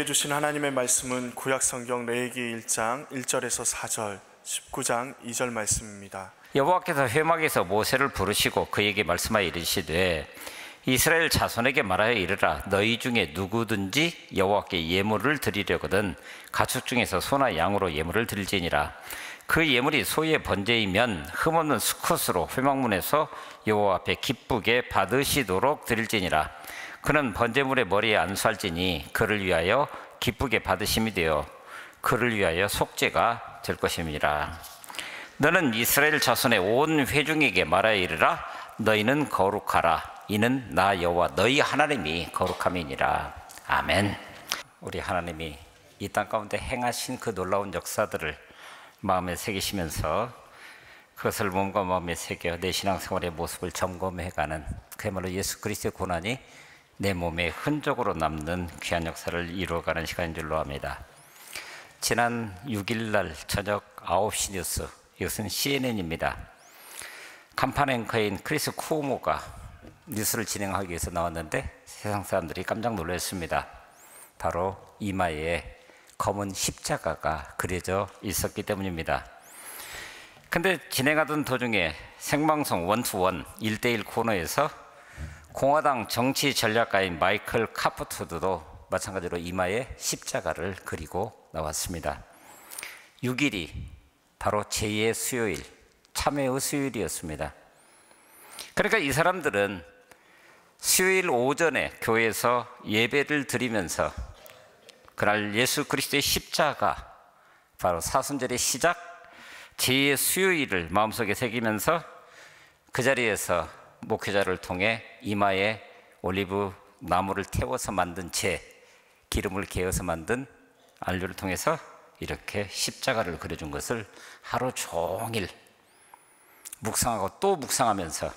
주신 하나님의 말씀은 구약성경 레위기 1장 1절에서 4절, 19장 2절 말씀입니다. 여호와께서 회막에서 모세를 부르시고 그에게 말씀하여 이르시되 이스라엘 자손에게 말하여 이르라. 너희 중에 누구든지 여호와께 예물을 드리려거든 가축 중에서 소나 양으로 예물을 드릴지니라. 그 예물이 소의 번제이면 흠없는 수컷으로 회막문에서 여호와 앞에 기쁘게 받으시도록 드릴지니라. 그는 번제물의 머리에 안수할지니 그를 위하여 기쁘게 받으심이 되어 그를 위하여 속죄가 될 것임이라. 너는 이스라엘 자손의 온 회중에게 말하여 이르라. 너희는 거룩하라. 이는 나 여호와 너희 하나님이 거룩함이니라. 아멘. 우리 하나님이 이 땅 가운데 행하신 그 놀라운 역사들을 마음에 새기시면서 그것을 몸과 마음에 새겨 내 신앙생활의 모습을 점검해가는 그야말로 예수 그리스도의 고난이 내 몸에 흔적으로 남는 귀한 역사를 이루어가는 시간인 줄로 압니다. 지난 6일 날 저녁 9시 뉴스, 이것은 CNN입니다. 간판 앵커인 크리스 쿠오모가 뉴스를 진행하기 위해서 나왔는데 세상 사람들이 깜짝 놀랐습니다. 바로 이마에 검은 십자가가 그려져 있었기 때문입니다. 근데 진행하던 도중에 생방송 원투원 1대1 코너에서 공화당 정치 전략가인 마이클 카프트도 마찬가지로 이마에 십자가를 그리고 나왔습니다. 6일이 바로 제2의 수요일, 참회의 수요일이었습니다. 그러니까 이 사람들은 수요일 오전에 교회에서 예배를 드리면서 그날 예수 그리스도의 십자가, 바로 사순절의 시작, 제2의 수요일을 마음속에 새기면서 그 자리에서 목회자를 통해 이마에 올리브 나무를 태워서 만든 재, 기름을 개어서 만든 안료를 통해서 이렇게 십자가를 그려준 것을 하루 종일 묵상하고 또 묵상하면서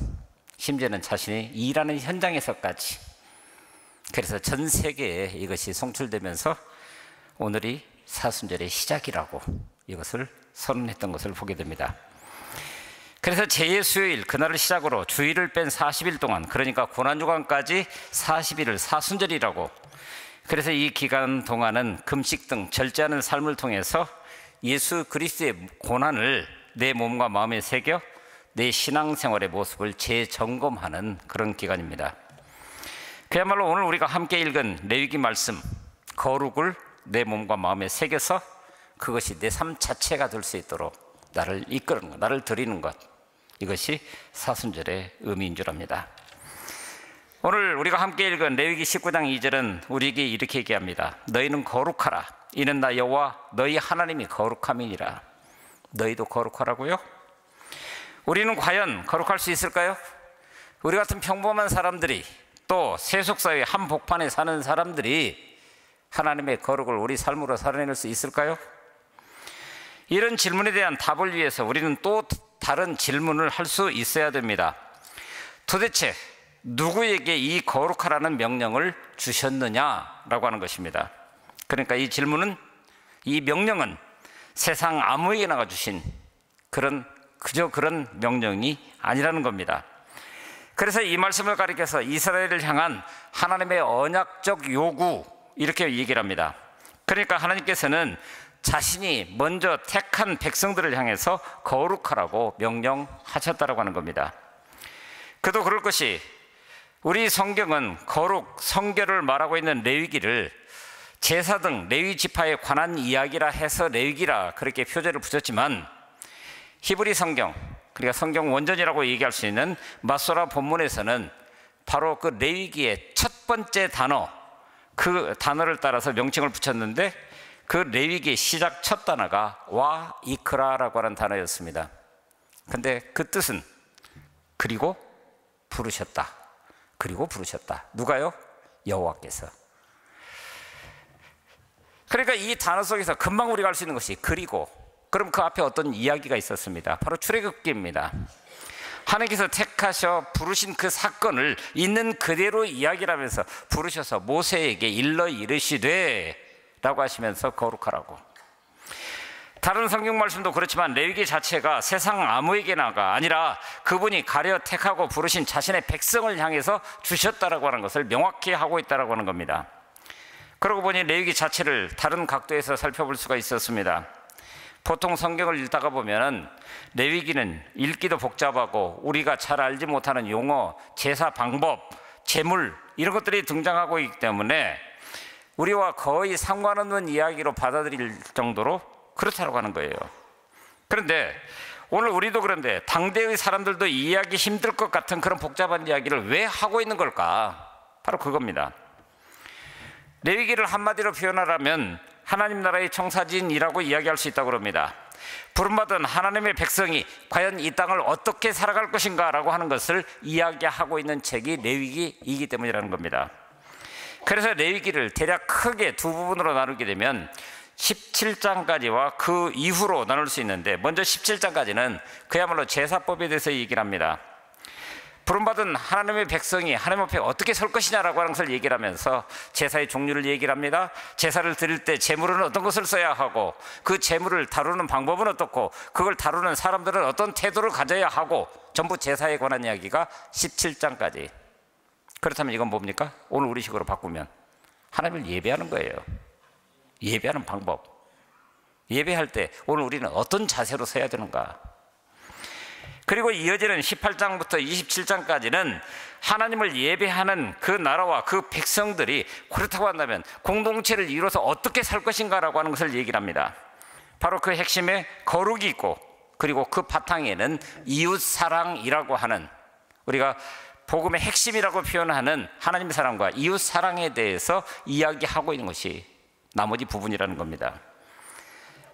심지어는 자신이 일하는 현장에서까지, 그래서 전 세계에 이것이 송출되면서 오늘이 사순절의 시작이라고 이것을 선언했던 것을 보게 됩니다. 그래서 제2의 수요일, 그날을 시작으로 주일을 뺀 40일 동안, 그러니까 고난주간까지 40일을 사순절이라고, 그래서 이 기간 동안은 금식 등 절제하는 삶을 통해서 예수 그리스도의 고난을 내 몸과 마음에 새겨 내 신앙생활의 모습을 재점검하는 그런 기간입니다. 그야말로 오늘 우리가 함께 읽은 레위기 말씀, 거룩을 내 몸과 마음에 새겨서 그것이 내 삶 자체가 될 수 있도록 나를 이끄는 것, 나를 드리는 것, 이것이 사순절의 의미인 줄 압니다. 오늘 우리가 함께 읽은 레위기 19장 2절은 우리에게 이렇게 얘기합니다. 너희는 거룩하라. 이는 나 여호와 너희 하나님이 거룩함이니라. 너희도 거룩하라고요? 우리는 과연 거룩할 수 있을까요? 우리 같은 평범한 사람들이, 또 세속사회 한복판에 사는 사람들이 하나님의 거룩을 우리 삶으로 살아낼 수 있을까요? 이런 질문에 대한 답을 위해서 우리는 또 다른 질문을 할 수 있어야 됩니다. 도대체 누구에게 이 거룩하라는 명령을 주셨느냐라고 하는 것입니다. 그러니까 이 질문은, 이 명령은 세상 아무에게나 주신 그저 그런 명령이 아니라는 겁니다. 그래서 이 말씀을 가리켜서 이스라엘을 향한 하나님의 언약적 요구, 이렇게 얘기를 합니다. 그러니까 하나님께서는 자신이 먼저 택한 백성들을 향해서 거룩하라고 명령하셨다라고 하는 겁니다. 그도 그럴 것이, 우리 성경은 거룩, 성결을 말하고 있는 레위기를 제사 등 레위 지파에 관한 이야기라 해서 레위기라 그렇게 표제를 붙였지만, 히브리 성경, 그러니까 성경 원전이라고 얘기할 수 있는 마소라 본문에서는 바로 그 레위기의 첫 번째 단어, 그 단어를 따라서 명칭을 붙였는데, 그 레위기의 시작 첫 단어가 와 이크라라고 하는 단어였습니다. 근데 그 뜻은 그리고 부르셨다, 그리고 부르셨다. 누가요? 여호와께서. 그러니까 이 단어 속에서 금방 우리가 알 수 있는 것이 그리고, 그럼 그 앞에 어떤 이야기가 있었습니다. 바로 출애굽기입니다. 하나님께서 택하셔 부르신 그 사건을 있는 그대로 이야기를 하면서 부르셔서 모세에게 일러 이르시되 라고 하시면서 거룩하라고. 다른 성경 말씀도 그렇지만 레위기 자체가 세상 아무에게나가 아니라 그분이 가려 택하고 부르신 자신의 백성을 향해서 주셨다라고 하는 것을 명확히 하고 있다라고 하는 겁니다. 그러고 보니 레위기 자체를 다른 각도에서 살펴볼 수가 있었습니다. 보통 성경을 읽다가 보면은 레위기는 읽기도 복잡하고 우리가 잘 알지 못하는 용어, 제사 방법, 제물 이런 것들이 등장하고 있기 때문에 우리와 거의 상관없는 이야기로 받아들일 정도로 그렇다고 하는 거예요. 그런데 오늘 우리도 그런데 당대의 사람들도 이해하기 힘들 것 같은 그런 복잡한 이야기를 왜 하고 있는 걸까? 바로 그겁니다. 레위기를 한마디로 표현하라면 하나님 나라의 청사진이라고 이야기할 수 있다고 합니다. 부름받은 하나님의 백성이 과연 이 땅을 어떻게 살아갈 것인가 라고 하는 것을 이야기하고 있는 책이 레위기이기 때문이라는 겁니다. 그래서 레위기를 대략 크게 두 부분으로 나누게 되면 17장까지와 그 이후로 나눌 수 있는데, 먼저 17장까지는 그야말로 제사법에 대해서 얘기를 합니다. 부름받은 하나님의 백성이 하나님 앞에 어떻게 설 것이냐라고 하는 것을 얘기를 하면서 제사의 종류를 얘기를 합니다. 제사를 드릴 때 제물은 어떤 것을 써야 하고 그 제물을 다루는 방법은 어떻고 그걸 다루는 사람들은 어떤 태도를 가져야 하고, 전부 제사에 관한 이야기가 17장까지. 그렇다면 이건 뭡니까? 오늘 우리식으로 바꾸면 하나님을 예배하는 거예요. 예배하는 방법. 예배할 때 오늘 우리는 어떤 자세로 서야 되는가. 그리고 이어지는 18장부터 27장까지는 하나님을 예배하는 그 나라와 그 백성들이 그렇다고 한다면 공동체를 이루어서 어떻게 살 것인가 라고 하는 것을 얘기를 합니다. 바로 그 핵심에 거룩이 있고, 그리고 그 바탕에는 이웃사랑이라고 하는, 우리가 복음의 핵심이라고 표현하는 하나님의 사랑과 이웃사랑에 대해서 이야기하고 있는 것이 나머지 부분이라는 겁니다.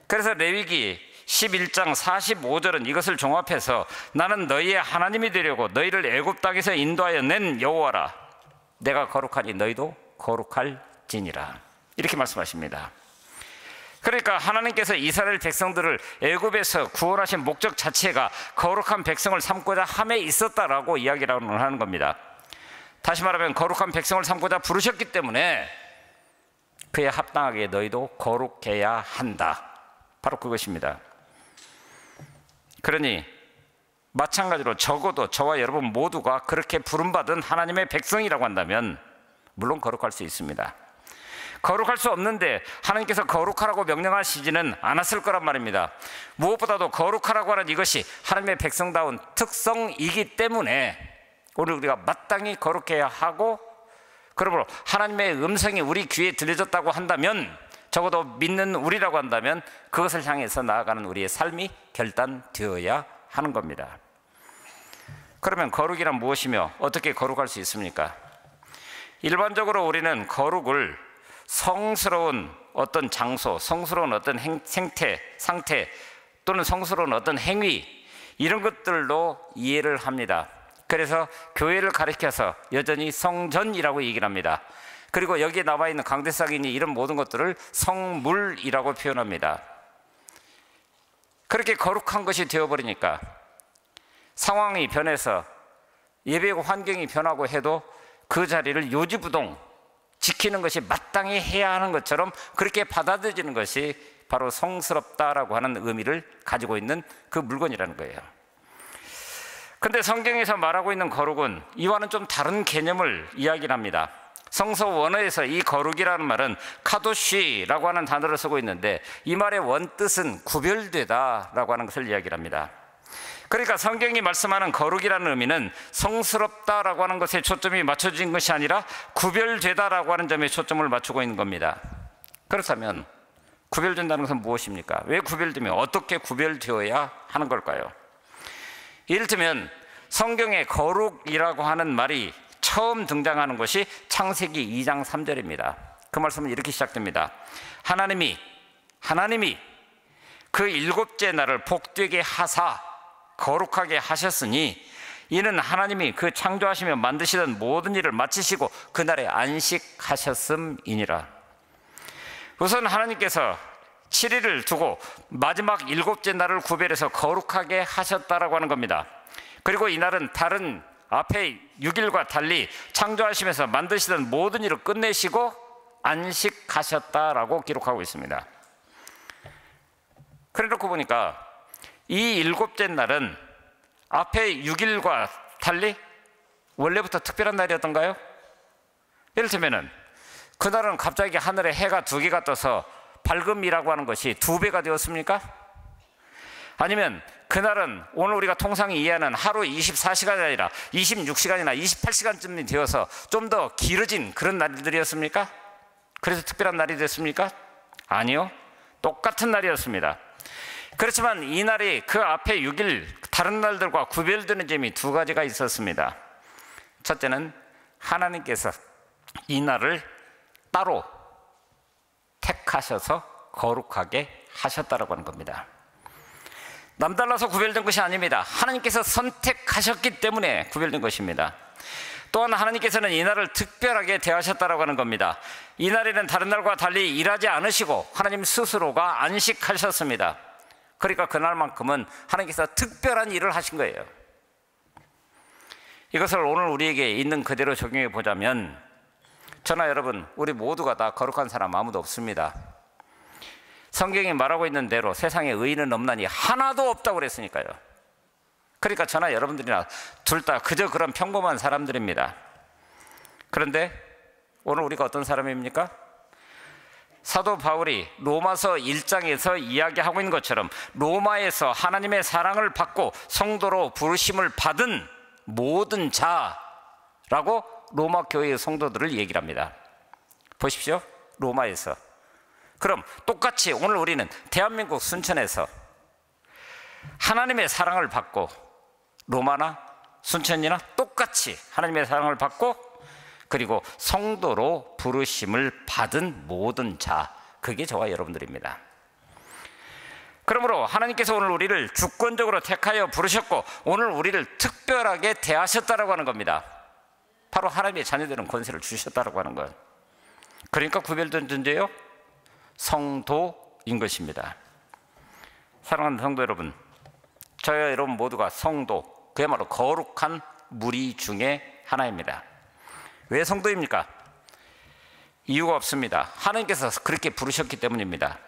그래서 레위기 11장 45절은 이것을 종합해서 나는 너희의 하나님이 되려고 너희를 애굽 땅에서 인도하여 낸 여호와라. 내가 거룩하니 너희도 거룩할지니라. 이렇게 말씀하십니다. 그러니까 하나님께서 이스라엘 백성들을 애굽에서 구원하신 목적 자체가 거룩한 백성을 삼고자 함에 있었다라고 이야기를 하는 겁니다. 다시 말하면 거룩한 백성을 삼고자 부르셨기 때문에 그에 합당하게 너희도 거룩해야 한다. 바로 그것입니다. 그러니 마찬가지로 적어도 저와 여러분 모두가 그렇게 부름받은 하나님의 백성이라고 한다면 물론 거룩할 수 있습니다. 거룩할 수 없는데 하나님께서 거룩하라고 명령하시지는 않았을 거란 말입니다. 무엇보다도 거룩하라고 하는 이것이 하나님의 백성다운 특성이기 때문에 오늘 우리가 마땅히 거룩해야 하고, 그러므로 하나님의 음성이 우리 귀에 들려졌다고 한다면, 적어도 믿는 우리라고 한다면 그것을 향해서 나아가는 우리의 삶이 결단되어야 하는 겁니다. 그러면 거룩이란 무엇이며 어떻게 거룩할 수 있습니까? 일반적으로 우리는 거룩을 성스러운 어떤 장소, 성스러운 어떤 생태, 상태, 또는 성스러운 어떤 행위, 이런 것들로 이해를 합니다. 그래서 교회를 가리켜서 여전히 성전이라고 얘기를 합니다. 그리고 여기에 나와 있는 강대상이니 이런 모든 것들을 성물이라고 표현합니다. 그렇게 거룩한 것이 되어버리니까 상황이 변해서 예배의 환경이 변하고 해도 그 자리를 요지부동 지키는 것이 마땅히 해야 하는 것처럼 그렇게 받아들이는 것이 바로 성스럽다라고 하는 의미를 가지고 있는 그 물건이라는 거예요. 그런데 성경에서 말하고 있는 거룩은 이와는 좀 다른 개념을 이야기를 합니다. 성서 원어에서 이 거룩이라는 말은 카도시라고 하는 단어를 쓰고 있는데, 이 말의 원뜻은 구별되다라고 하는 것을 이야기를 합니다. 그러니까 성경이 말씀하는 거룩이라는 의미는 성스럽다라고 하는 것에 초점이 맞춰진 것이 아니라 구별되다라고 하는 점에 초점을 맞추고 있는 겁니다. 그렇다면 구별된다는 것은 무엇입니까? 왜 구별되며 어떻게 구별되어야 하는 걸까요? 이를테면 성경에 거룩이라고 하는 말이 처음 등장하는 것이 창세기 2장 3절입니다. 그 말씀은 이렇게 시작됩니다. 하나님이 그 일곱째 날을 복되게 하사 거룩하게 하셨으니 이는 하나님이 그 창조하시며 만드시던 모든 일을 마치시고 그날에 안식하셨음이니라. 우선 하나님께서 7일을 두고 마지막 일곱째 날을 구별해서 거룩하게 하셨다라고 하는 겁니다. 그리고 이날은 다른 앞에 6일과 달리 창조하시면서 만드시던 모든 일을 끝내시고 안식하셨다라고 기록하고 있습니다. 그래 놓고 보니까 이 일곱째 날은 앞에 6일과 달리 원래부터 특별한 날이었던가요? 이를테면은 그날은 갑자기 하늘에 해가 2개가 떠서 밝음이라고 하는 것이 2배가 되었습니까? 아니면 그날은 오늘 우리가 통상 이해하는 하루 24시간이 아니라 26시간이나 28시간쯤이 되어서 좀 더 길어진 그런 날들이었습니까? 그래서 특별한 날이 됐습니까? 아니요. 똑같은 날이었습니다. 그렇지만 이 날이 그 앞에 6일 다른 날들과 구별되는 점이 2가지가 있었습니다. 첫째는 하나님께서 이 날을 따로 택하셔서 거룩하게 하셨다라고 하는 겁니다. 남달라서 구별된 것이 아닙니다. 하나님께서 선택하셨기 때문에 구별된 것입니다. 또한 하나님께서는 이 날을 특별하게 대하셨다라고 하는 겁니다. 이 날에는 다른 날과 달리 일하지 않으시고 하나님 스스로가 안식하셨습니다. 그러니까 그날만큼은 하나님께서 특별한 일을 하신 거예요. 이것을 오늘 우리에게 있는 그대로 적용해 보자면, 저나 여러분 우리 모두가 다 거룩한 사람 아무도 없습니다. 성경이 말하고 있는 대로 세상에 의인은 없나니 하나도 없다고 그랬으니까요. 그러니까 저나 여러분들이나 둘 다 그저 그런 평범한 사람들입니다. 그런데 오늘 우리가 어떤 사람입니까? 사도 바울이 로마서 1장에서 이야기하고 있는 것처럼 로마에서 하나님의 사랑을 받고 성도로 부르심을 받은 모든 자라고 로마 교회의 성도들을 얘기를 합니다. 보십시오. 로마에서. 그럼 똑같이 오늘 우리는 대한민국 순천에서 하나님의 사랑을 받고, 로마나 순천이나 똑같이 하나님의 사랑을 받고, 그리고 성도로 부르심을 받은 모든 자, 그게 저와 여러분들입니다. 그러므로 하나님께서 오늘 우리를 주권적으로 택하여 부르셨고 오늘 우리를 특별하게 대하셨다라고 하는 겁니다. 바로 하나님의 자녀들은 권세를 주셨다라고 하는 것. 그러니까 구별된 존재요, 성도인 것입니다. 사랑하는 성도 여러분, 저와 여러분 모두가 성도, 그야말로 거룩한 무리 중에 하나입니다. 왜 성도입니까? 이유가 없습니다. 하나님께서 그렇게 부르셨기 때문입니다.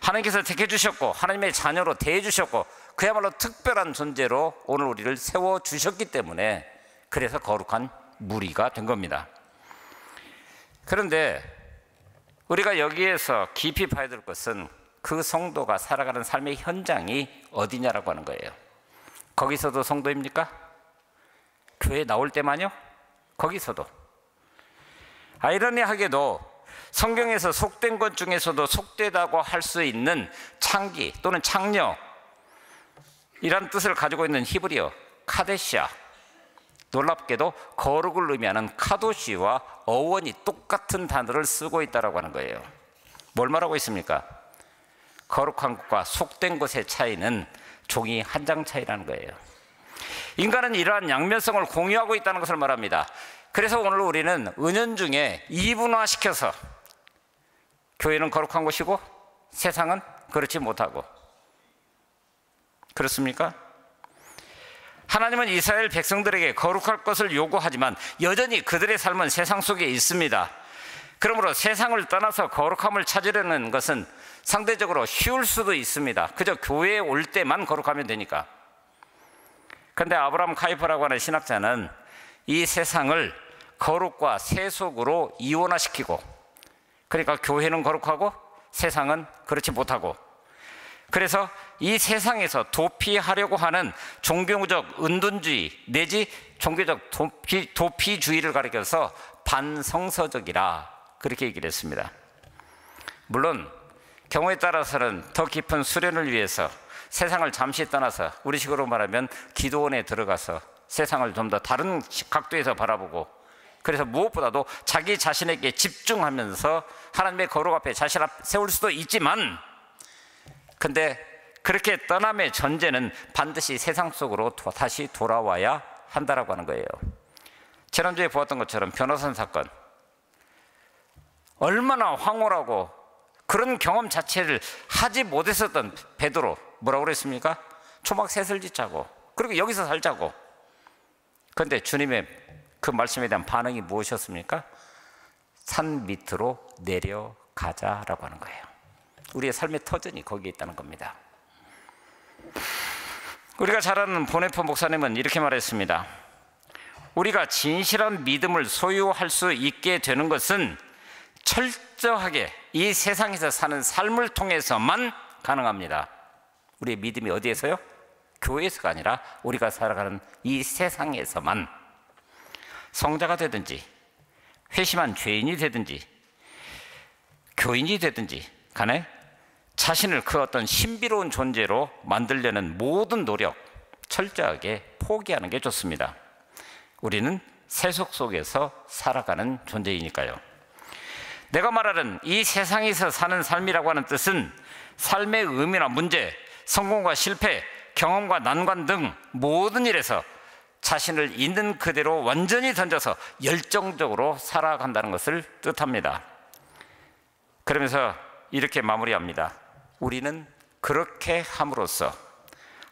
하나님께서 택해주셨고 하나님의 자녀로 대해주셨고 그야말로 특별한 존재로 오늘 우리를 세워주셨기 때문에, 그래서 거룩한 무리가 된 겁니다. 그런데 우리가 여기에서 깊이 봐야 될 것은 그 성도가 살아가는 삶의 현장이 어디냐라고 하는 거예요. 거기서도 성도입니까? 교회 나올 때만요? 거기서도. 아이러니하게도 성경에서 속된 것 중에서도 속되다고 할 수 있는 창기 또는 창녀, 이란 뜻을 가지고 있는 히브리어 카데시아, 놀랍게도 거룩을 의미하는 카도시와 어원이 똑같은 단어를 쓰고 있다고 하는 거예요. 뭘 말하고 있습니까? 거룩한 것과 속된 것의 차이는 종이 한 장 차이라는 거예요. 인간은 이러한 양면성을 공유하고 있다는 것을 말합니다. 그래서 오늘 우리는 은연중에 이분화시켜서 교회는 거룩한 것이고 세상은 그렇지 못하고, 그렇습니까? 하나님은 이스라엘 백성들에게 거룩할 것을 요구하지만 여전히 그들의 삶은 세상 속에 있습니다. 그러므로 세상을 떠나서 거룩함을 찾으려는 것은 상대적으로 쉬울 수도 있습니다. 그저 교회에 올 때만 거룩하면 되니까. 그런데 아브라함 카이퍼라고 하는 신학자는 이 세상을 거룩과 세속으로 이원화시키고, 그러니까 교회는 거룩하고 세상은 그렇지 못하고, 그래서 이 세상에서 도피하려고 하는 종교적 은둔주의 내지 종교적 도피주의를 가리켜서 반성서적이라 그렇게 얘기를 했습니다. 물론 경우에 따라서는 더 깊은 수련을 위해서 세상을 잠시 떠나서, 우리식으로 말하면 기도원에 들어가서 세상을 좀 더 다른 각도에서 바라보고, 그래서 무엇보다도 자기 자신에게 집중하면서 하나님의 거룩 앞에 자신을 세울 수도 있지만, 근데 그렇게 떠남의 전제는 반드시 세상 속으로 다시 돌아와야 한다라고 하는 거예요. 지난주에 보았던 것처럼 변호산 사건, 얼마나 황홀하고 그런 경험 자체를 하지 못했었던 베드로, 뭐라고 그랬습니까? 초막 셋을 짓자고, 그리고 여기서 살자고. 그런데 주님의 그 말씀에 대한 반응이 무엇이었습니까? 산 밑으로 내려가자라고 하는 거예요. 우리의 삶의 터전이 거기에 있다는 겁니다. 우리가 잘 아는 보네포 목사님은 이렇게 말했습니다. 우리가 진실한 믿음을 소유할 수 있게 되는 것은 철저하게 이 세상에서 사는 삶을 통해서만 가능합니다. 우리의 믿음이 어디에서요? 교회에서가 아니라 우리가 살아가는 이 세상에서만. 성자가 되든지 회심한 죄인이 되든지 교인이 되든지 간에 자신을 그 어떤 신비로운 존재로 만들려는 모든 노력 철저하게 포기하는 게 좋습니다. 우리는 세속 속에서 살아가는 존재이니까요. 내가 말하는 이 세상에서 사는 삶이라고 하는 뜻은 삶의 의미나 문제, 성공과 실패, 경험과 난관 등 모든 일에서 자신을 있는 그대로 완전히 던져서 열정적으로 살아간다는 것을 뜻합니다. 그러면서 이렇게 마무리합니다. 우리는 그렇게 함으로써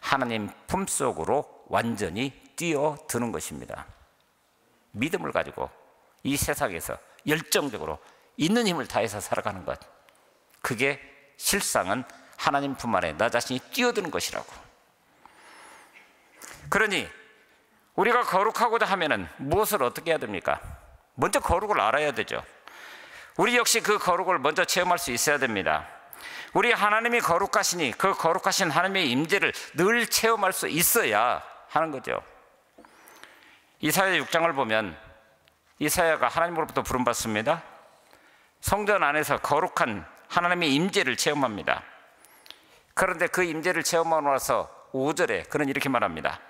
하나님 품속으로 완전히 뛰어드는 것입니다. 믿음을 가지고 이 세상에서 열정적으로 있는 힘을 다해서 살아가는 것, 그게 실상은 하나님 품 안에 나 자신이 뛰어드는 것이라고. 그러니 우리가 거룩하고자 하면은 무엇을 어떻게 해야 됩니까? 먼저 거룩을 알아야 되죠. 우리 역시 그 거룩을 먼저 체험할 수 있어야 됩니다. 우리 하나님이 거룩하시니 그 거룩하신 하나님의 임재를 늘 체험할 수 있어야 하는 거죠. 이사야 6장을 보면 이사야가 하나님으로부터 부름받습니다. 성전 안에서 거룩한 하나님의 임재를 체험합니다. 그런데 그 임재를 체험하고 나서 5절에 그는 이렇게 말합니다.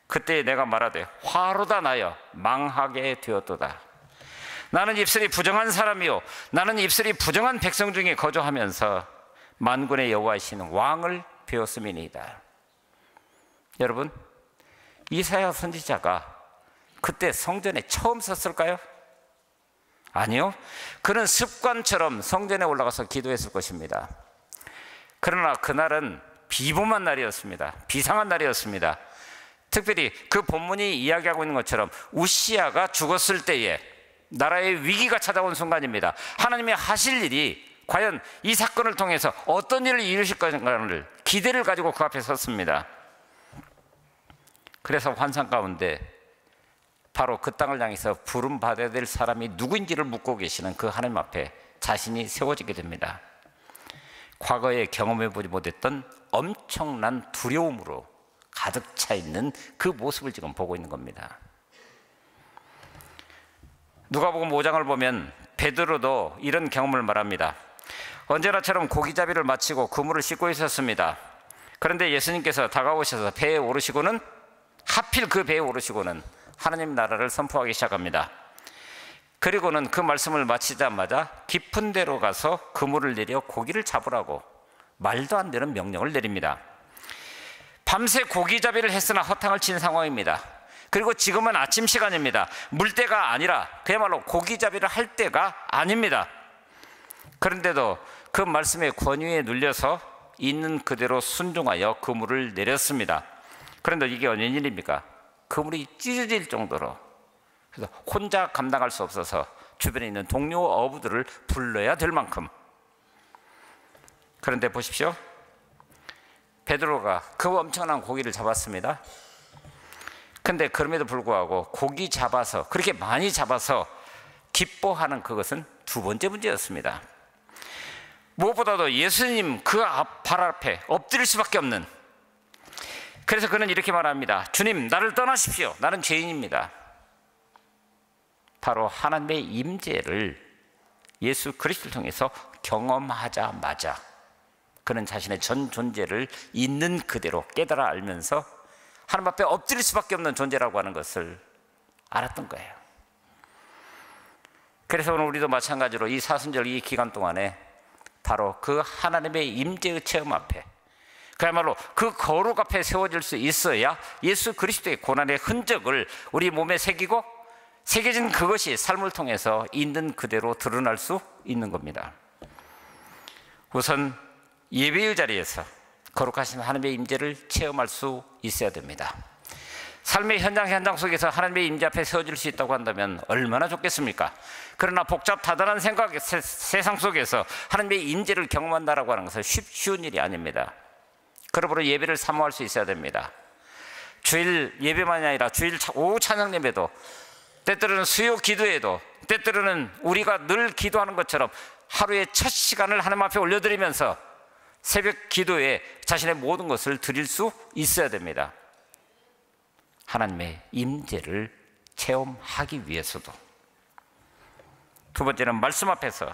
그때 내가 말하되 화로다 나여 망하게 되었도다. 나는 입술이 부정한 사람이요 나는 입술이 부정한 백성 중에 거주하면서 만군의 여호와이신 왕을 배웠음이니이다. 여러분, 이사야 선지자가 그때 성전에 처음 섰을까요? 아니요. 그는 습관처럼 성전에 올라가서 기도했을 것입니다. 그러나 그날은 비범한 날이었습니다. 비상한 날이었습니다. 특별히 그 본문이 이야기하고 있는 것처럼 우시아가 죽었을 때에 나라의 위기가 찾아온 순간입니다. 하나님이 하실 일이 과연 이 사건을 통해서 어떤 일을 이루실 것인가를 기대를 가지고 그 앞에 섰습니다. 그래서 환상 가운데 바로 그 땅을 향해서 부름받아야 될 사람이 누구인지를 묻고 계시는 그 하나님 앞에 자신이 세워지게 됩니다. 과거에 경험해보지 못했던 엄청난 두려움으로 가득 차 있는 그 모습을 지금 보고 있는 겁니다. 누가복음 5장을 보면 베드로도 이런 경험을 말합니다. 언제나처럼 고기잡이를 마치고 그물을 씻고 있었습니다. 그런데 예수님께서 다가오셔서 배에 오르시고는 하필 그 배에 오르시고는 하나님 나라를 선포하기 시작합니다. 그리고는 그 말씀을 마치자마자 깊은 데로 가서 그물을 내려 고기를 잡으라고 말도 안 되는 명령을 내립니다. 밤새 고기잡이를 했으나 허탕을 친 상황입니다. 그리고 지금은 아침 시간입니다. 물때가 아니라 그야말로 고기잡이를 할 때가 아닙니다. 그런데도 그 말씀의 권위에 눌려서 있는 그대로 순종하여 그물을 내렸습니다. 그런데 이게 어느 일입니까? 그물이 찢어질 정도로, 그래서 혼자 감당할 수 없어서 주변에 있는 동료 어부들을 불러야 될 만큼. 그런데 보십시오. 베드로가 그 엄청난 고기를 잡았습니다. 근데 그럼에도 불구하고 고기 잡아서, 그렇게 많이 잡아서 기뻐하는 그것은 두 번째 문제였습니다. 무엇보다도 예수님 그 발 앞에 엎드릴 수밖에 없는, 그래서 그는 이렇게 말합니다. 주님, 나를 떠나십시오. 나는 죄인입니다. 바로 하나님의 임재를 예수 그리스도를 통해서 경험하자마자 그는 자신의 전 존재를 있는 그대로 깨달아 알면서 하나님 앞에 엎드릴 수밖에 없는 존재라고 하는 것을 알았던 거예요. 그래서 오늘 우리도 마찬가지로 이 사순절 이 기간 동안에 바로 그 하나님의 임재의 체험 앞에, 그야말로 그 거룩 앞에 세워질 수 있어야 예수 그리스도의 고난의 흔적을 우리 몸에 새기고 새겨진 그것이 삶을 통해서 있는 그대로 드러날 수 있는 겁니다. 우선 예배의 자리에서 거룩하신 하나님의 임재를 체험할 수 있어야 됩니다. 삶의 현장 속에서 하나님의 임재 앞에 세워질 수 있다고 한다면 얼마나 좋겠습니까? 그러나 복잡 다단한 세상 속에서 하나님의 임재를 경험한다라고 하는 것은 쉬운 일이 아닙니다. 그러므로 예배를 사모할 수 있어야 됩니다. 주일 예배만이 아니라 주일 오후 찬양 예배도, 때때로는 수요 기도에도 때때로는 우리가 늘 기도하는 것처럼 하루의 첫 시간을 하나님 앞에 올려드리면서 새벽 기도에 자신의 모든 것을 드릴 수 있어야 됩니다. 하나님의 임재를 체험하기 위해서도. 두 번째는 말씀 앞에서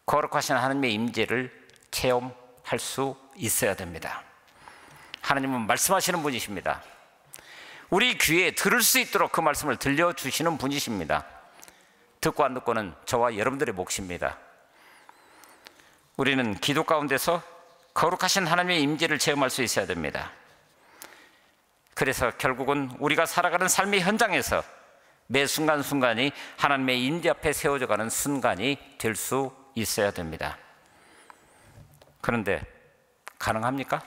거룩하신 하나님의 임재를 체험할 수 있어야 됩니다. 하나님은 말씀하시는 분이십니다. 우리 귀에 들을 수 있도록 그 말씀을 들려주시는 분이십니다. 듣고 안 듣고는 저와 여러분들의 몫입니다. 우리는 기도 가운데서 거룩하신 하나님의 임재를 체험할 수 있어야 됩니다. 그래서 결국은 우리가 살아가는 삶의 현장에서 매 순간순간이 하나님의 임재 앞에 세워져가는 순간이 될 수 있어야 됩니다. 그런데 가능합니까?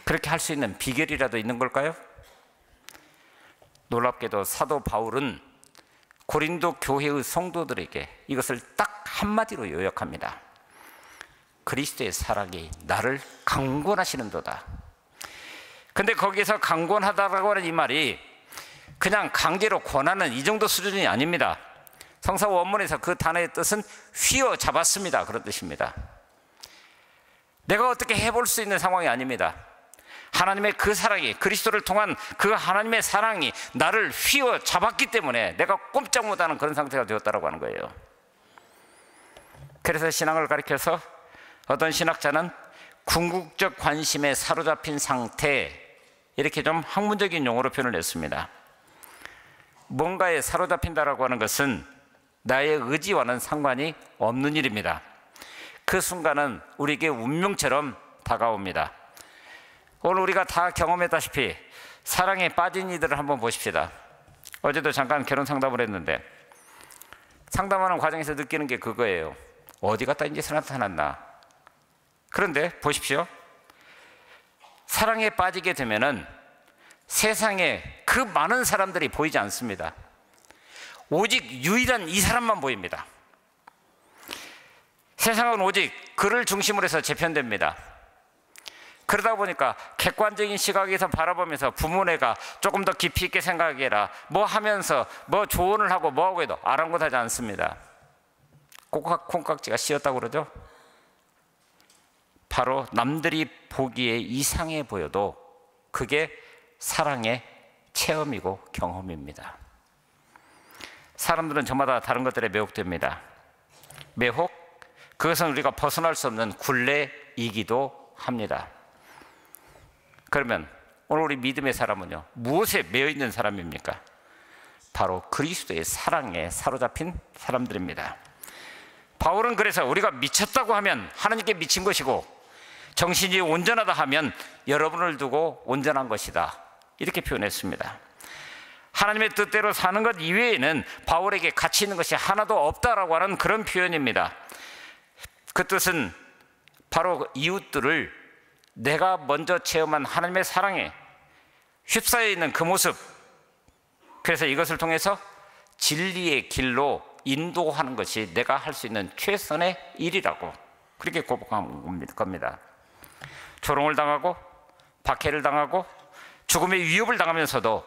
그렇게 할 수 있는 비결이라도 있는 걸까요? 놀랍게도 사도 바울은 고린도 교회의 성도들에게 이것을 딱 한마디로 요약합니다. 그리스도의 사랑이 나를 강권하시는도다. 근데 거기에서 강권하다라고 하는 이 말이 그냥 강제로 권하는 이 정도 수준이 아닙니다. 성사 원문에서 그 단어의 뜻은 휘어잡았습니다, 그런 뜻입니다. 내가 어떻게 해볼 수 있는 상황이 아닙니다. 하나님의 그 사랑이, 그리스도를 통한 그 하나님의 사랑이 나를 휘어잡았기 때문에 내가 꼼짝 못하는 그런 상태가 되었다고 하는 거예요. 그래서 신앙을 가리켜서 어떤 신학자는 궁극적 관심에 사로잡힌 상태, 이렇게 좀 학문적인 용어로 표현을 했습니다. 뭔가에 사로잡힌다라고 하는 것은 나의 의지와는 상관이 없는 일입니다. 그 순간은 우리에게 운명처럼 다가옵니다. 오늘 우리가 다 경험했다시피 사랑에 빠진 이들을 한번 보십시다. 어제도 잠깐 결혼 상담을 했는데 상담하는 과정에서 느끼는 게 그거예요. 어디 갔다 이제 나타났나. 그런데 보십시오. 사랑에 빠지게 되면은 세상에 그 많은 사람들이 보이지 않습니다. 오직 유일한 이 사람만 보입니다. 세상은 오직 그를 중심으로 해서 재편됩니다. 그러다 보니까 객관적인 시각에서 바라보면서 부모네가 조금 더 깊이 있게 생각해라, 뭐 하면서 뭐 조언을 하고 뭐하고 해도 아랑곳하지 않습니다. 콩깍지가 씌었다고 그러죠. 바로 남들이 보기에 이상해 보여도 그게 사랑의 체험이고 경험입니다. 사람들은 저마다 다른 것들에 매혹됩니다. 매혹, 그것은 우리가 벗어날 수 없는 굴레이기도 합니다. 그러면 오늘 우리 믿음의 사람은요, 무엇에 매여 있는 사람입니까? 바로 그리스도의 사랑에 사로잡힌 사람들입니다. 바울은 그래서 우리가 미쳤다고 하면 하나님께 미친 것이고 정신이 온전하다 하면 여러분을 두고 온전한 것이다, 이렇게 표현했습니다. 하나님의 뜻대로 사는 것 이외에는 바울에게 가치 있는 것이 하나도 없다라고 하는 그런 표현입니다. 그 뜻은 바로 이웃들을 내가 먼저 체험한 하나님의 사랑에 휩싸여 있는 그 모습, 그래서 이것을 통해서 진리의 길로 인도하는 것이 내가 할 수 있는 최선의 일이라고 그렇게 고백한 겁니다. 조롱을 당하고 박해를 당하고 죽음의 위협을 당하면서도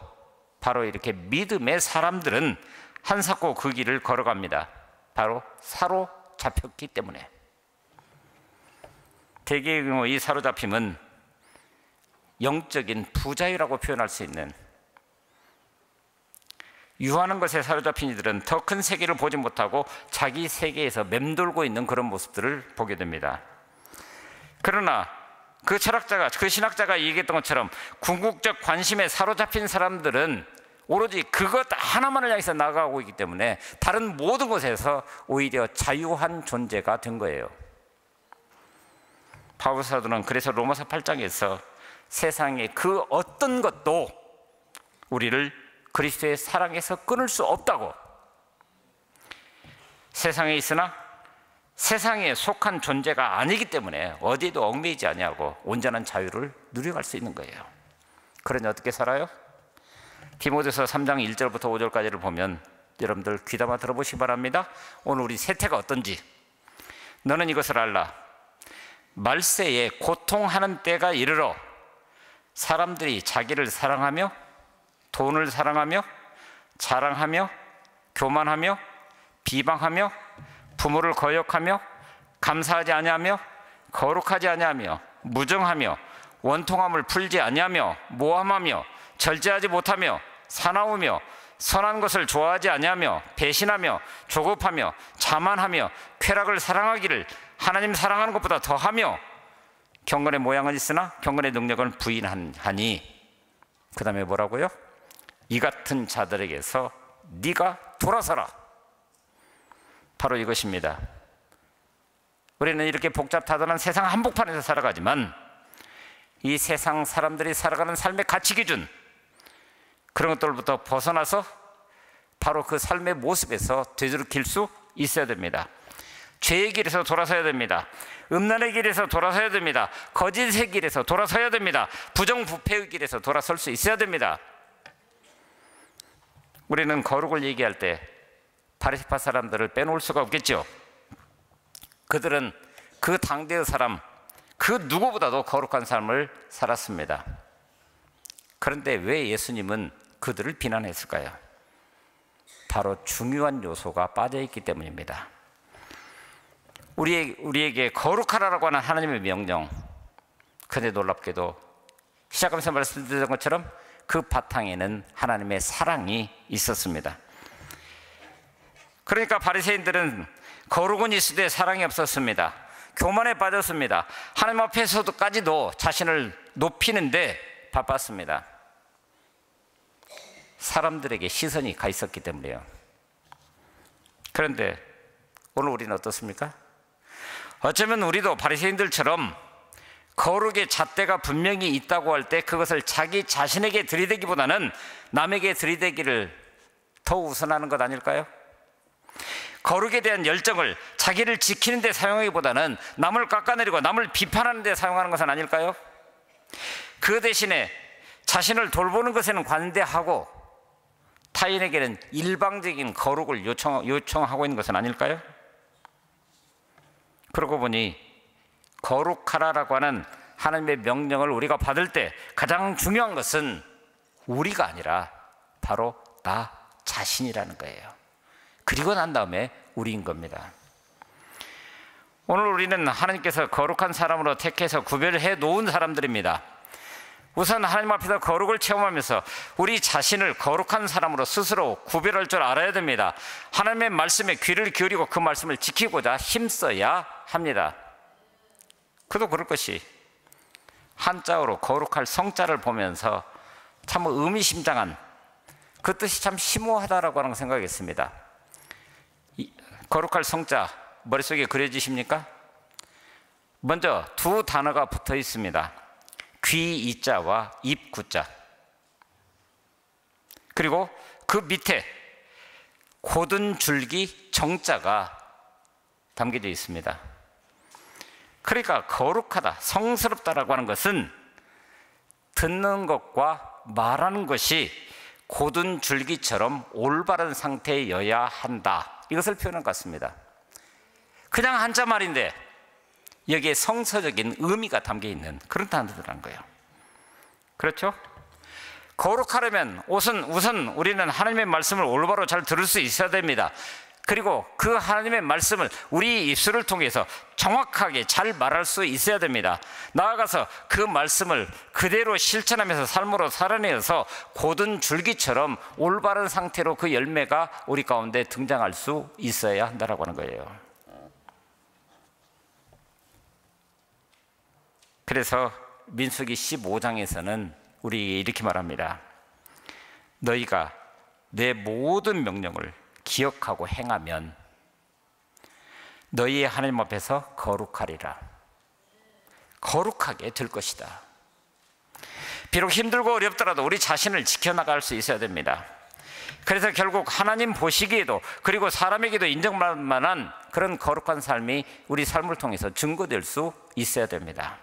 바로 이렇게 믿음의 사람들은 한사코 그 길을 걸어갑니다. 바로 사로잡혔기 때문에. 대개의 경우 이 사로잡힘은 영적인 부자유라고 표현할 수 있는, 유하는 것에 사로잡힌 이들은 더 큰 세계를 보지 못하고 자기 세계에서 맴돌고 있는 그런 모습들을 보게 됩니다. 그러나 그 철학자가, 그 신학자가 얘기했던 것처럼 궁극적 관심에 사로잡힌 사람들은 오로지 그것 하나만을 향해서 나아가고 있기 때문에 다른 모든 것에서 오히려 자유한 존재가 된 거예요. 바울 사도는 그래서 로마서 8장에서 세상의 그 어떤 것도 우리를 그리스도의 사랑에서 끊을 수 없다고, 세상에 있으나 세상에 속한 존재가 아니기 때문에 어디에도 얽매이지 아니하고 온전한 자유를 누려갈 수 있는 거예요. 그러니 어떻게 살아요? 디모데서 3장 1절부터 5절까지를 보면 여러분들 귀담아 들어보시기 바랍니다. 오늘 우리 세태가 어떤지. 너는 이것을 알라. 말세에 고통하는 때가 이르러 사람들이 자기를 사랑하며 돈을 사랑하며 자랑하며 교만하며 비방하며 부모를 거역하며 감사하지 아니하며 거룩하지 아니하며 무정하며 원통함을 풀지 아니하며 모함하며 절제하지 못하며 사나우며 선한 것을 좋아하지 아니하며 배신하며 조급하며 자만하며 쾌락을 사랑하기를 하나님 사랑하는 것보다 더하며 경건의 모양은 있으나 경건의 능력은 부인하니. 그 다음에 뭐라고요? 이 같은 자들에게서 네가 돌아서라. 바로 이것입니다. 우리는 이렇게 복잡다단한 세상 한복판에서 살아가지만 이 세상 사람들이 살아가는 삶의 가치 기준, 그런 것들부터 벗어나서 바로 그 삶의 모습에서 되돌이킬 수 있어야 됩니다. 죄의 길에서 돌아서야 됩니다. 음란의 길에서 돌아서야 됩니다. 거짓의 길에서 돌아서야 됩니다. 부정부패의 길에서 돌아설 수 있어야 됩니다. 우리는 거룩을 얘기할 때 바리새파 사람들을 빼놓을 수가 없겠죠. 그들은 그 당대의 사람, 그 누구보다도 거룩한 삶을 살았습니다. 그런데 왜 예수님은 그들을 비난했을까요? 바로 중요한 요소가 빠져있기 때문입니다. 우리에게 거룩하라고 하는 하나님의 명령, 그런데 놀랍게도 시작하면서 말씀드렸던 것처럼 그 바탕에는 하나님의 사랑이 있었습니다. 그러니까 바리새인들은 거룩은 있으되 사랑이 없었습니다. 교만에 빠졌습니다. 하나님 앞에서도까지도 자신을 높이는데 바빴습니다. 사람들에게 시선이 가 있었기 때문이에요. 그런데 오늘 우리는 어떻습니까? 어쩌면 우리도 바리새인들처럼 거룩의 잣대가 분명히 있다고 할 때 그것을 자기 자신에게 들이대기보다는 남에게 들이대기를 더 우선하는 것 아닐까요? 거룩에 대한 열정을 자기를 지키는 데 사용하기보다는 남을 깎아내리고 남을 비판하는 데 사용하는 것은 아닐까요? 그 대신에 자신을 돌보는 것에는 관대하고 타인에게는 일방적인 거룩을 요청하고 있는 것은 아닐까요? 그러고 보니 거룩하라라고 하는 하나님의 명령을 우리가 받을 때 가장 중요한 것은 우리가 아니라 바로 나 자신이라는 거예요. 그리고 난 다음에 우리인 겁니다. 오늘 우리는 하나님께서 거룩한 사람으로 택해서 구별해 놓은 사람들입니다. 우선 하나님 앞에서 거룩을 체험하면서 우리 자신을 거룩한 사람으로 스스로 구별할 줄 알아야 됩니다. 하나님의 말씀에 귀를 기울이고 그 말씀을 지키고자 힘써야 합니다. 그도 그럴 것이 한자어로 거룩할 성자를 보면서 참 의미심장한 그 뜻이 참 심오하다라고 하는 생각했습니다. 거룩할 성자 머릿속에 그려지십니까? 먼저 두 단어가 붙어 있습니다. 귀 이자와 입 구자. 그리고 그 밑에 곧은 줄기 정자가 담겨져 있습니다. 그러니까 거룩하다, 성스럽다라고 하는 것은 듣는 것과 말하는 것이 곧은 줄기처럼 올바른 상태여야 한다. 이것을 표현한 것 같습니다. 그냥 한자 말인데 여기에 성서적인 의미가 담겨 있는 그런 단어들이라는 거예요. 그렇죠? 거룩하려면 우선 우리는 하나님의 말씀을 올바로 잘 들을 수 있어야 됩니다. 그리고 그 하나님의 말씀을 우리 입술을 통해서 정확하게 잘 말할 수 있어야 됩니다. 나아가서 그 말씀을 그대로 실천하면서 삶으로 살아내서 곧은 줄기처럼 올바른 상태로 그 열매가 우리 가운데 등장할 수 있어야 한다고 하는 거예요. 그래서 민수기 15장에서는 우리 이렇게 말합니다. 너희가 내 모든 명령을 기억하고 행하면 너희의 하나님 앞에서 거룩하리라. 거룩하게 될 것이다. 비록 힘들고 어렵더라도 우리 자신을 지켜나갈 수 있어야 됩니다. 그래서 결국 하나님 보시기에도 그리고 사람에게도 인정받을 만한 그런 거룩한 삶이 우리 삶을 통해서 증거될 수 있어야 됩니다.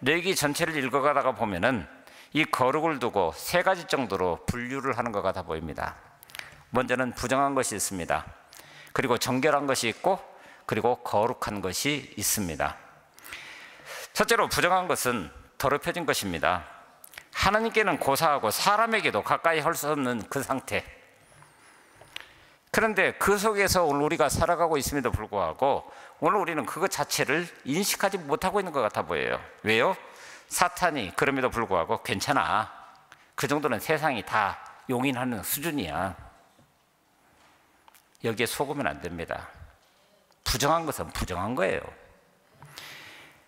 레위기 전체를 읽어가다가 보면은 이 거룩을 두고 세 가지 정도로 분류를 하는 것 같아 보입니다. 먼저는 부정한 것이 있습니다. 그리고 정결한 것이 있고 그리고 거룩한 것이 있습니다. 첫째로 부정한 것은 더럽혀진 것입니다. 하나님께는 고사하고 사람에게도 가까이 할 수 없는 그 상태. 그런데 그 속에서 오늘 우리가 살아가고 있음에도 불구하고 오늘 우리는 그것 자체를 인식하지 못하고 있는 것 같아 보여요. 왜요? 사탄이 그럼에도 불구하고 괜찮아, 그 정도는 세상이 다 용인하는 수준이야, 여기에 속으면 안 됩니다. 부정한 것은 부정한 거예요.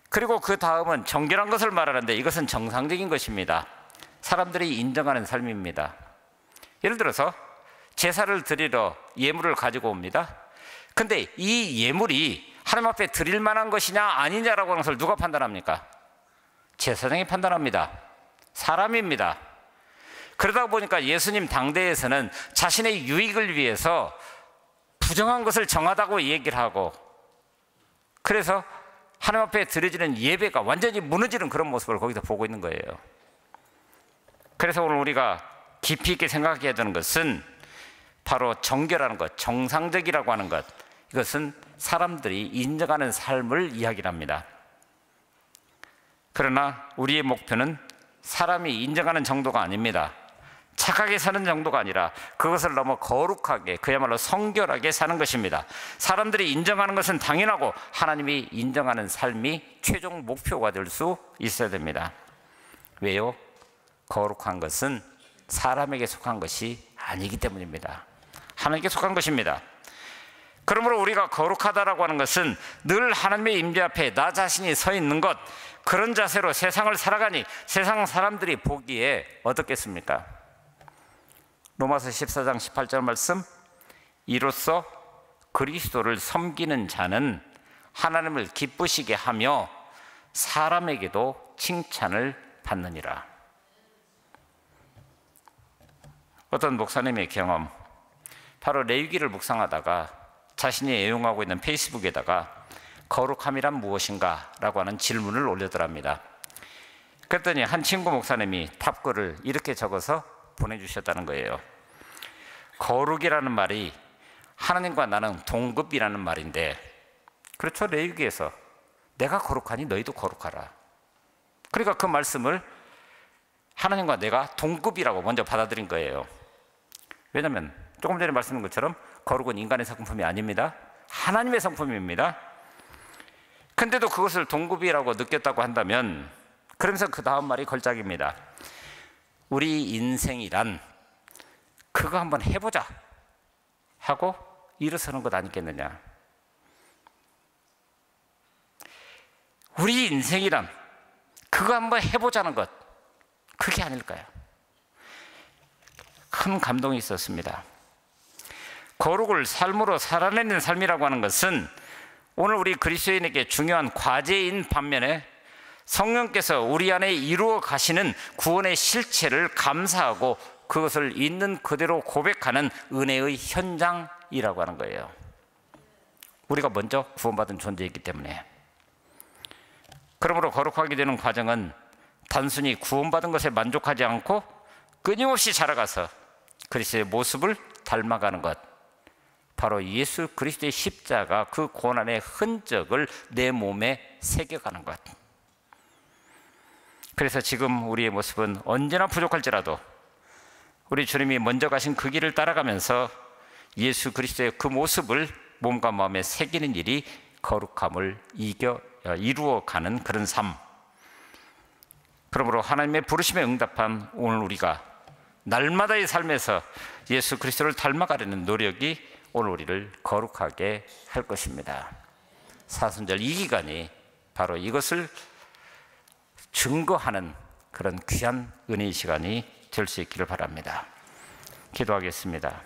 그리고 그 다음은 정결한 것을 말하는데 이것은 정상적인 것입니다. 사람들이 인정하는 삶입니다. 예를 들어서 제사를 드리러 예물을 가지고 옵니다. 근데 이 예물이 하나님 앞에 드릴 만한 것이냐 아니냐라고 하는 것을 누가 판단합니까? 제사장이 판단합니다. 사람입니다. 그러다 보니까 예수님 당대에서는 자신의 유익을 위해서 부정한 것을 정하다고 얘기를 하고, 그래서 하나님 앞에 드려지는 예배가 완전히 무너지는 그런 모습을 거기서 보고 있는 거예요. 그래서 오늘 우리가 깊이 있게 생각해야 되는 것은 바로 정결하는 것, 정상적이라고 하는 것, 이것은 사람들이 인정하는 삶을 이야기합니다. 그러나 우리의 목표는 사람이 인정하는 정도가 아닙니다. 착하게 사는 정도가 아니라 그것을 너무 거룩하게, 그야말로 성결하게 사는 것입니다. 사람들이 인정하는 것은 당연하고 하나님이 인정하는 삶이 최종 목표가 될 수 있어야 됩니다. 왜요? 거룩한 것은 사람에게 속한 것이 아니기 때문입니다. 하나님께 속한 것입니다. 그러므로 우리가 거룩하다라고 하는 것은 늘 하나님의 임재 앞에 나 자신이 서 있는 것, 그런 자세로 세상을 살아가니 세상 사람들이 보기에 어떻겠습니까? 로마서 14장 18절 말씀, 이로써 그리스도를 섬기는 자는 하나님을 기쁘시게 하며 사람에게도 칭찬을 받느니라. 어떤 목사님의 경험, 바로 레위기를 묵상하다가 자신이 애용하고 있는 페이스북에다가 거룩함이란 무엇인가? 라고 하는 질문을 올려더랍니다. 그랬더니 한 친구 목사님이 답글을 이렇게 적어서 보내주셨다는 거예요. 거룩이라는 말이 하나님과 나는 동급이라는 말인데, 그렇죠, 레위기에서 내가 거룩하니 너희도 거룩하라. 그러니까 그 말씀을 하나님과 내가 동급이라고 먼저 받아들인 거예요. 왜냐하면 조금 전에 말씀드린 것처럼 거룩은 인간의 성품이 아닙니다. 하나님의 성품입니다. 근데도 그것을 동급이라고 느꼈다고 한다면, 그러면서 그 다음 말이 걸작입니다. 우리 인생이란 그거 한번 해보자 하고 일어서는 것 아니겠느냐. 우리 인생이란 그거 한번 해보자는 것, 그게 아닐까요? 큰 감동이 있었습니다. 거룩을 삶으로 살아내는 삶이라고 하는 것은 오늘 우리 그리스도인에게 중요한 과제인 반면에 성령께서 우리 안에 이루어 가시는 구원의 실체를 감사하고 그것을 있는 그대로 고백하는 은혜의 현장이라고 하는 거예요. 우리가 먼저 구원받은 존재이기 때문에. 그러므로 거룩하게 되는 과정은 단순히 구원받은 것에 만족하지 않고 끊임없이 자라가서 그리스도의 모습을 닮아가는 것, 바로 예수 그리스도의 십자가 그 고난의 흔적을 내 몸에 새겨가는 것. 그래서 지금 우리의 모습은 언제나 부족할지라도 우리 주님이 먼저 가신 그 길을 따라가면서 예수 그리스도의 그 모습을 몸과 마음에 새기는 일이 거룩함을 이루어가는 그런 삶. 그러므로 하나님의 부르심에 응답한 오늘 우리가 날마다의 삶에서 예수 그리스도를 닮아가려는 노력이 오늘 우리를 거룩하게 할 것입니다. 사순절 이 기간이 바로 이것을 증거하는 그런 귀한 은혜의 시간이 될 수 있기를 바랍니다. 기도하겠습니다.